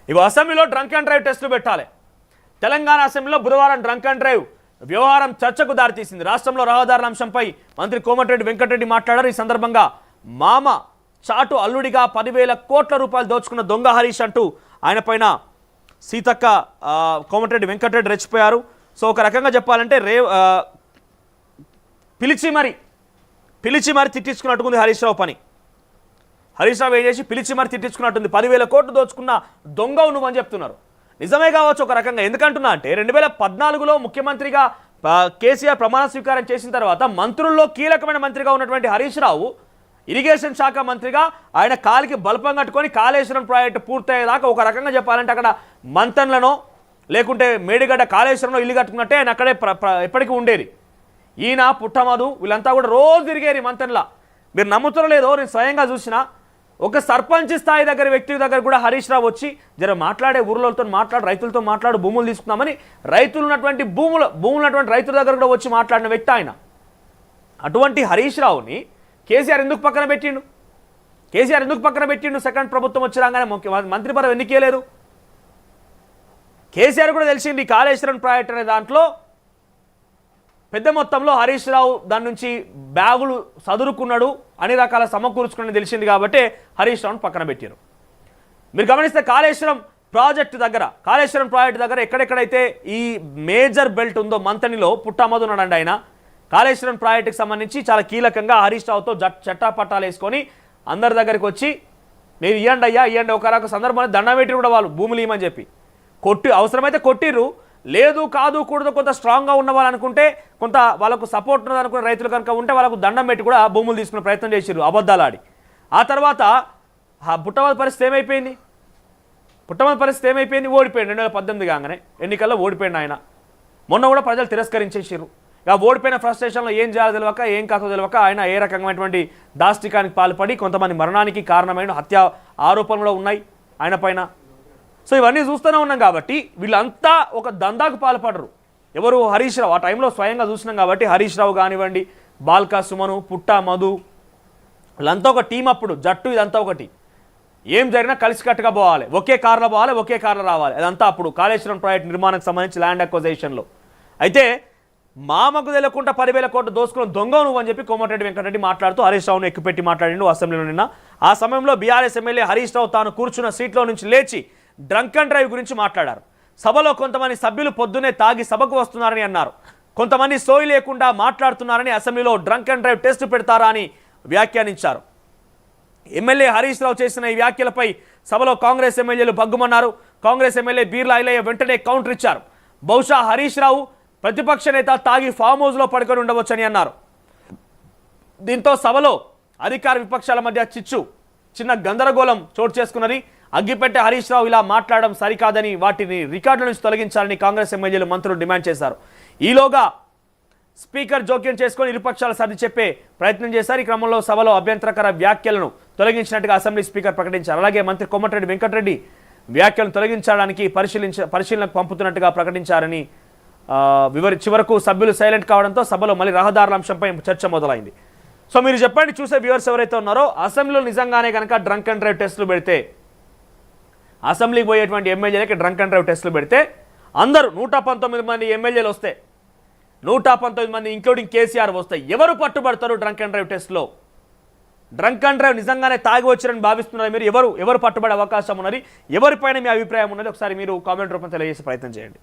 ఇవి అసెంబ్లీలో drunk and drive టెస్టులు పెట్టాలి. తెలంగాణ అసెంబ్లీలో బుధవారం డ్రంక్ అండ్ డ్రైవ్ వ్యవహారం చర్చకు దారితీసింది. రాష్ట్రంలో రహదారుల అంశంపై మంత్రి కోమటిరెడ్డి వెంకటరెడ్డి మాట్లాడారు. ఈ సందర్భంగా మామ చాటు అల్లుడిగా 10,000 కోట్ల రూపాయలు దోచుకున్న దొంగ హరీష్ అంటూ ఆయన పైన సీతక్క కోమటిరెడ్డి వెంకటరెడ్డి రెచ్చిపోయారు. సో ఒక రకంగా చెప్పాలంటే పిలిచి మరి తిట్టించుకున్నట్టుంది హరీష్ రావు పని. హరీష్ రావు ఏం చేసి పిలిచి మరి తిట్టించుకున్నట్టుంది. 10,000 కోట్లు దోచుకున్న దొంగవు నువ్వు అని చెప్తున్నారు. నిజమే కావచ్చు ఒక రకంగా. ఎందుకంటున్నా అంటే 2014లో ముఖ్యమంత్రిగా కేసీఆర్ ప్రమాణ స్వీకారం చేసిన తర్వాత మంత్రుల్లో కీలకమైన మంత్రిగా ఉన్నటువంటి హరీష్ రావు ఇరిగేషన్ శాఖ మంత్రిగా ఆయన కాలికి బల్పం కట్టుకొని కాళేశ్వరం ప్రాజెక్టు పూర్తయ్యేదాకా ఒక రకంగా చెప్పాలంటే అక్కడ మంతన్లనో లేకుంటే మేడిగడ్డ కాళేశ్వరంలో ఇల్లు కట్టుకున్నట్టే ఆయన అక్కడే ఎప్పటికీ ఉండేది. ఈయన పుట్టమధు వీళ్ళంతా కూడా రోజు తిరిగేది మంతన్లా. మీరు నమ్ముతారో లేదో నేను స్వయంగా చూసిన ఒక సర్పంచ్ స్థాయి దగ్గర వ్యక్తి దగ్గర కూడా హరీష్ రావు వచ్చి జర మాట్లాడే ఊర్లతో రైతులతో మాట్లాడు భూములు తీసుకుందామని రైతులు ఉన్నటువంటి భూములు ఉన్నటువంటి రైతుల దగ్గర కూడా వచ్చి మాట్లాడిన వ్యక్తి ఆయన. అటువంటి హరీష్ రావుని కేసీఆర్ ఎందుకు పక్కన పెట్టిండు? సెకండ్ ప్రభుత్వం వచ్చి రాగానే మంత్రి పదవి ఎందుకు ఇవ్వలేదు? కేసీఆర్ కూడా తెలిసింది కాళేశ్వరం ప్రాజెక్ట్ అనే దాంట్లో పెద్ద మొత్తంలో హరీష్ రావు దాని నుంచి బ్యాగులు సదురుకున్నాడు, అన్ని రకాల సమకూర్చుకుని తెలిసింది కాబట్టి హరీష్ రావును పక్కన పెట్టారు. మీరు గమనిస్తే కాళేశ్వరం ప్రాజెక్టు దగ్గర ఎక్కడెక్కడైతే ఈ మేజర్ బెల్ట్ ఉందో మంతనిలో పుట్టమధు ఉన్నాడండి ఆయన. కాళేశ్వరం ప్రాజెక్టుకి సంబంధించి చాలా కీలకంగా హరీష్ రావుతో చట్టాపట్టాలు వేసుకొని అందరి దగ్గరికి వచ్చి మీరు ఇవ్వండి ఒక సందర్భంలో దండం పెట్టి కూడా వాళ్ళు భూములు ఇవ్వమని చెప్పి అవసరమైతే కొట్టిర్రు. లేదు కాదు కూడదు కొంత స్ట్రాంగ్గా ఉన్న వాళ్ళు అనుకుంటే కొంత వాళ్ళకు సపోర్ట్ ఉన్నది అనుకునే రైతులు కనుక ఉంటే వాళ్ళకు దండం పెట్టి కూడా భూములు తీసుకునే ప్రయత్నం చేసిర్రు అబద్ధాలు ఆడి. ఆ తర్వాత పుట్టమధు పరిస్థితి ఏమైపోయింది? ఓడిపోయింది. 2018 కాగానే ఎన్నికల్లో ఓడిపోయింది ఆయన. మొన్న కూడా ప్రజలు తిరస్కరించేసారు. ఇక ఓడిపోయిన ఫ్రస్ట్రేషన్లో ఏం చేయాలో తెలియక ఏం కాదో తెలియక ఆయన ఏ రకమైనటువంటి దాష్టికానికి పాల్పడి కొంతమంది మరణానికి కారణమైన హత్య ఆరోపణలు ఉన్నాయి ఆయన పైన. సో ఇవన్నీ చూస్తూనే ఉన్నాం కాబట్టి వీళ్ళంతా ఒక దందాకు పాల్పడరు. ఎవరు? హరీష్ రావు. ఆ టైంలో స్వయంగా చూసినాం కాబట్టి హరీష్ రావు కానివ్వండి, బాల్కా సుమను, పుట్టమధు వీళ్ళంతా ఒక టీం. అప్పుడు జట్టు ఇదంతా ఒకటి. ఏం జరిగినా కలిసికట్టుగా పోవాలి, ఒకే కార్లో పోవాలి, ఒకే కార్లో రావాలి. అదంతా అప్పుడు కాళేశ్వరం ప్రాజెక్ట్ నిర్మాణానికి సంబంధించి ల్యాండ్ అక్విజిషన్లో. అయితే మామకు తెలియకుండా 10,000 కోట్లు దోసుకున్న దొంగ నువ్వు అని చెప్పి కోమటిరెడ్డి వెంకటరెడ్డి మాట్లాడుతూ హరీష్ రావును ఎక్కుపెట్టి మాట్లాడిండు అసెంబ్లీలో నిన్న. ఆ సమయంలో బీఆర్ఎస్ ఎమ్మెల్యే హరీష్ రావు తాను కూర్చున్న సీట్లో నుంచి లేచి డ్రంక్ అండ్ డ్రైవ్ గురించి మాట్లాడారు. సభలో కొంతమంది సభ్యులు పొద్దునే తాగి సభకు వస్తున్నారని అన్నారు. కొంతమంది సోయి లేకుండా మాట్లాడుతున్నారని, అసెంబ్లీలో డ్రంక్ అండ్ డ్రైవ్ టెస్ట్ పెడతారా అని వ్యాఖ్యానించారు. ఎమ్మెల్యే హరీష్ రావు చేసిన ఈ వ్యాఖ్యలపై సభలో కాంగ్రెస్ ఎమ్మెల్యేలు బగ్గుమన్నారు. కాంగ్రెస్ ఎమ్మెల్యే బీర్లా ఐలయ్య వెంటనే కౌంటర్ ఇచ్చారు. బహుశా హరీష్ రావు ప్రతిపక్ష నేత తాగి ఫామ్ హౌస్లో పడుకొని ఉండవచ్చని అన్నారు. దీంతో సభలో అధికార విపక్షాల మధ్య చిన్న గందరగోళం చోటు చేసుకున్నది. అగ్గిపెట్టే హరీష్ రావు ఇలా మాట్లాడడం సరికాదని, వాటిని రికార్డుల నుంచి తొలగించాలని కాంగ్రెస్ ఎమ్మెల్యేలు మంత్రులు డిమాండ్ చేశారు. ఈలోగా స్పీకర్ జోక్యం చేసుకొని ఇరుపక్షాలు సర్ది చెప్పే ప్రయత్నం చేశారు. ఈ క్రమంలో సభలో అభ్యంతరకర వ్యాఖ్యలను తొలగించినట్టుగా అసెంబ్లీ స్పీకర్ ప్రకటించారు. అలాగే మంత్రి కోమటిరెడ్డి వెంకటరెడ్డి వ్యాఖ్యలను తొలగించడానికి పరిశీలనకు పంపుతున్నట్టుగా ప్రకటించారని చివరకు సభ్యులు సైలెంట్ కావడంతో సభలో మళ్ళీ రహదారుల అంశంపై చర్చ మొదలైంది. సో మీరు చెప్పండి, చూసే వ్యూవర్స్ ఎవరైతే ఉన్నారో, అసెంబ్లీలో నిజంగానే కనుక డ్రంక్ అండ్ డ్రైవ్ టెస్టులు పెడితే, అసెంబ్లీకి పోయేటువంటి ఎమ్మెల్యేలకి డ్రంక్ అండ్ డ్రైవ్ టెస్టులు పెడితే అందరూ 119 మంది ఎమ్మెల్యేలు వస్తే 119 మంది ఇంక్లూడింగ్ కేసీఆర్ వస్తాయి. ఎవరు పట్టుబడతారు డ్రంక్ అండ్ డ్రైవ్ టెస్ట్లో? డ్రంక్ అండ్ డ్రైవ్ నిజంగానే తాగి వచ్చారని భావిస్తున్నారు మీరు? ఎవరు పట్టుబడే అవకాశం ఉన్నది? ఎవరిపైన మీ అభిప్రాయం ఉన్నది? ఒకసారి మీరు కామెంట్ రూపంలో తెలియజేసే ప్రయత్నం చేయండి.